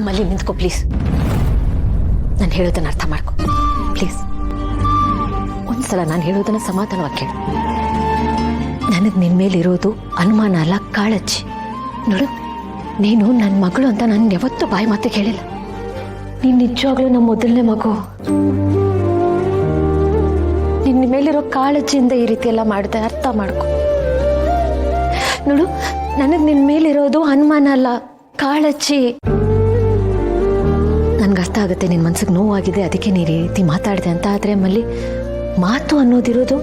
ಮಲ್ಲಿ ನಿಂತ್ಕೋ ಪ್ಲೀಸ್. ನಾನು ಹೇಳೋದನ್ನ ಅರ್ಥ ಮಾಡ್ಕೊ ಪ್ಲೀಸ್. ಒಂದ್ಸಲ ನಾನು ಹೇಳೋದನ್ನ ಸಮಾಧಾನವಾಗಿ ಕೇಳು. ನನಗೆ ನಿನ್ ಮೇಲಿರೋದು ಅನುಮಾನ ಅಲ್ಲ, ಕಾಳಜಿ. ನೋಡು, ನೀನು ನನ್ನ ಮಗಳು ಅಂತ ನಾನು ಯಾವತ್ತೂ ಬಾಯಿ ಮಾತಿಗೆ ಹೇಳಿಲ್ಲ. ನೀನು ನಿಜವಾಗ್ಲೂ ನಮ್ಮ ಮೊದಲನೇ ಮಗು. ನಿನ್ನ ಮೇಲಿರೋ ಕಾಳಜಿಯಿಂದ ಈ ರೀತಿ ಎಲ್ಲ ಮಾಡಿದೆ, ಅರ್ಥ ಮಾಡ್ಕೊ. ನೋಡು, ನನಗೆ ನಿನ್ನ ಮೇಲಿರೋದು ಅನುಮಾನ ಅಲ್ಲ, ಕಾಳಜಿ. ನನ್ಗೆ ಅರ್ಥ ಆಗುತ್ತೆ ನಿನ್ನ ಮನ್ಸಿಗೆ ನೋವಾಗಿದೆ, ಅದಕ್ಕೆ ನೀನು ಈ ರೀತಿ ಮಾತಾಡಿದೆ ಅಂತ. ಆದರೆ ಮಲ್ಲಿ, ಮಾತು ಅನ್ನೋದಿರೋದು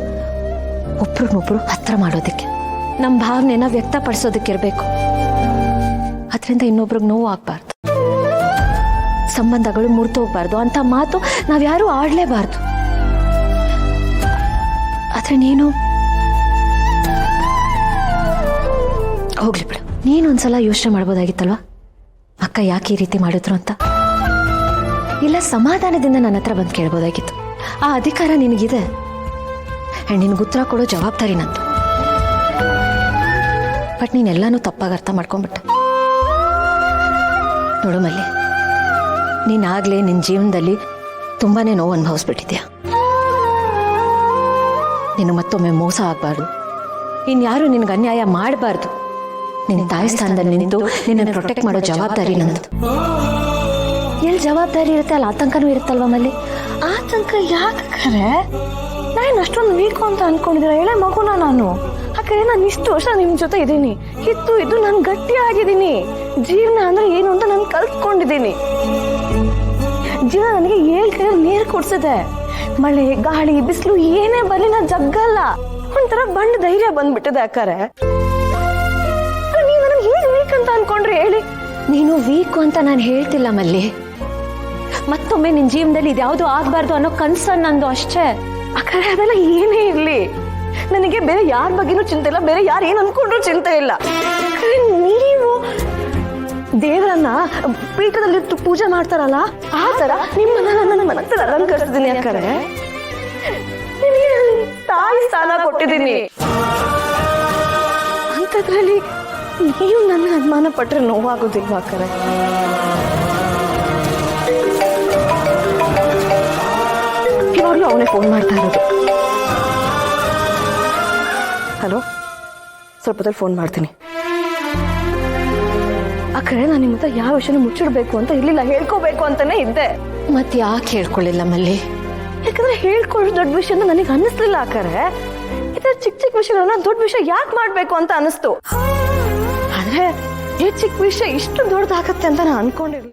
ಒಬ್ರನ್ನೊಬ್ರು ಹತ್ರ ಮಾಡೋದಕ್ಕೆ, ನಮ್ಮ ಭಾವನೆನ ವ್ಯಕ್ತಪಡಿಸೋದಕ್ಕಿರಬೇಕು. ಅದರಿಂದ ಇನ್ನೊಬ್ರಿಗೆ ನೋವು ಆಗ್ಬಾರ್ದು, ಸಂಬಂಧಗಳು ಮುರಿದೋಗ್ಬಾರ್ದು ಅಂತ ಮಾತು ನಾವ್ಯಾರೂ ಆಡಲೇಬಾರ್ದು. ಆದ್ರೆ ನೀನು ಹೋಗ್ಲಿ ಬಿಡು. ನೀನೊಂದ್ಸಲ ಯೋಚನೆ ಮಾಡ್ಬೋದಾಗಿತ್ತಲ್ವಾ, ಅಕ್ಕ ಯಾಕೆ ಈ ರೀತಿ ಮಾಡಿದ್ರು ಅಂತ. ಇಲ್ಲ, ಸಮಾಧಾನದಿಂದ ನನ್ನ ಹತ್ರ ಬಂದು ಕೇಳ್ಬೋದಾಗಿತ್ತು. ಆ ಅಧಿಕಾರ ನಿನಗಿದೆ. ನಿನಗೆ ಉತ್ತರ ಕೊಡೋ ಜವಾಬ್ದಾರಿ ನಂದು. ಬಟ್ ನೀನೆಲ್ಲಾನು ತಪ್ಪಾಗಿ ಅರ್ಥ ಮಾಡ್ಕೊಂಡ್ಬಿಟ್ಟೆ. ನೋಡು ಮಲ್ಲಿ, ನೀನಾಗ್ಲೇ ನಿನ್ನ ಜೀವನದಲ್ಲಿ ತುಂಬಾನೇ ನೋವು ಅನುಭವಿಸ್ಬಿಟ್ಟಿದ್ಯಾ. ನೀನು ಮತ್ತೊಮ್ಮೆ ಮೋಸ ಆಗಬಾರ್ದು, ಇನ್ಯಾರು ನಿನ್ಗೆ ಅನ್ಯಾಯ ಮಾಡಬಾರ್ದು. ನಿನ್ನ ತಾಯಿ ಸ್ಥಾನದಲ್ಲಿ ನಿಂತು ನಿನ್ನನ್ನು ಪ್ರೊಟೆಕ್ಟ್ ಮಾಡೋ ಜವಾಬ್ದಾರಿ ನಂದು. ಎಲ್ಲಿ ಜವಾಬ್ದಾರಿ ಇರುತ್ತೆ ಅಲ್ಲಿ ಆತಂಕನೂ ಇರುತ್ತಲ್ವಾ ಮಲ್ಲಿ? ಆತಂಕ ಯಾಕೆ? ನಾನು ಅಷ್ಟೊಂದು ವೀಕು ಅಂತ ಅನ್ಕೊಂಡಿದ್ದೀರ? ಎಳೆ ಮಗುನ ನಾನು. ಯಾಕಂದ್ರೆ ನಾನು ಇಷ್ಟು ವರ್ಷ ನಿಮ್ ಜೊತೆ ಇದ್ದೀನಿ, ಇದ್ದು ನಾನು ಗಟ್ಟಿ ಆಗಿದ್ದೀನಿ. ಜೀವನ ಅಂದ್ರೆ ಏನು ಅಂತ ನಾನು ಕಲ್ತ್ಕೊಂಡಿದ್ದೀನಿ. ಜೀವನ ನನಗೆ 7 ಕಡೆ ನೀರು ಕೊಡ್ಸಿದೆ. ಮಳೆ, ಗಾಳಿ, ಬಿಸಿಲು ಏನೇ ಬರಲಿ ನಾನು ಜಗ್ಗಲ್ಲ. ಒಂಥರ ಬಂಡ ಧೈರ್ಯ ಬಂದ್ಬಿಟ್ಟಿದೆ. ಯಾಕಂದ್ರೆ ನೀವು ನನಗೆ ಹೇಗೆ ವೀಕ್ ಅಂತ ಅನ್ಕೊಂಡ್ರಿ ಹೇಳಿ? ನೀನು ವೀಕು ಅಂತ ನಾನು ಹೇಳ್ತಿಲ್ಲ ಮಲ್ಲಿ. ಮತ್ತೊಮ್ಮೆ ನಿನ್ನ ಜೀವನದಲ್ಲಿ ಇದ್ಯಾವುದು ಆಗ್ಬಾರ್ದು ಅನ್ನೋ ಕನ್ಸರ್ನ್ ನಂದು ಅಷ್ಟೇ. ಯಾಕಂದ್ರೆ ಅದೆಲ್ಲ ಏನೇ ಇರ್ಲಿ, ನನಗೆ ಬೇರೆ ಯಾರ ಬಗ್ಗೆನೂ ಚಿಂತೆ ಇಲ್ಲ, ಬೇರೆ ಯಾರು ಏನು ಅನ್ಕೊಂಡ್ರು ಚಿಂತೆ ಇಲ್ಲ. ನೀವು ದೇವರನ್ನ ಪೀಠದಲ್ಲಿ ಪೂಜೆ ಮಾಡ್ತಾರಲ್ಲ, ಆ ತರ ನಿಮ್ಮನ್ನ ನನ್ನ ಮನಸ್ಸಲ್ಲಿ ಅಲಂಕರಿಸಿದ್ದೀನಿ. ಯಾಕಂದ್ರೆ ನಿಮಗೆ ತಾಯಿ ಸ್ಥಾನ ಕೊಟ್ಟಿದ್ದೀನಿ. ಅಂಥದ್ರಲ್ಲಿ ನೀವು ನನ್ನ ಅನುಮಾನ ಪಟ್ರೆ ನೋವಾಗೋದಿಲ್ವಾ? ಯಾಕಂದ್ರೆ ಇವಾಗಲೂ ಅವನೇ ಫೋನ್ ಮಾಡ್ತಾ ಇರೋದು. ಹಲೋ, ಸ್ವಲ್ಪದಲ್ಲಿ ಫೋನ್ ಮಾಡ್ತೀನಿ. ಆ ಕಡೆ ನಾನು ನಿಮ್ಮ ಹತ್ರ ಯಾವ ವಿಷಯನ ಮುಚ್ಚಿಡ್ಬೇಕು ಅಂತ ಇರ್ಲಿಲ್ಲ, ಹೇಳ್ಕೋಬೇಕು ಅಂತಾನೆ ಇದ್ದೆ. ಮತ್ತೆ ಯಾಕೆ ಹೇಳ್ಕೊಳ್ಳಿಲ್ಲ ಮಲ್ಲಿ? ಯಾಕಂದ್ರೆ ಹೇಳ್ಕೊಳ್ಳೋ ದೊಡ್ಡ ವಿಷಯ ಅಂತ ನನಗೆ ಅನ್ನಿಸ್ಲಿಲ್ಲ. ಆ ಕಡೆ ಇದರ ಚಿಕ್ಕ ವಿಷಯಗಳನ್ನ ದೊಡ್ಡ ವಿಷಯ ಯಾಕೆ ಮಾಡ್ಬೇಕು ಅಂತ ಅನಿಸ್ತು. ಆದ್ರೆ ಈ ಚಿಕ್ಕ ವಿಷಯ ಇಷ್ಟು ದೊಡ್ಡದಾಗತ್ತೆ ಅಂತ ನಾನು ಅನ್ಕೊಂಡಿರ್ಲಿಲ್ಲ.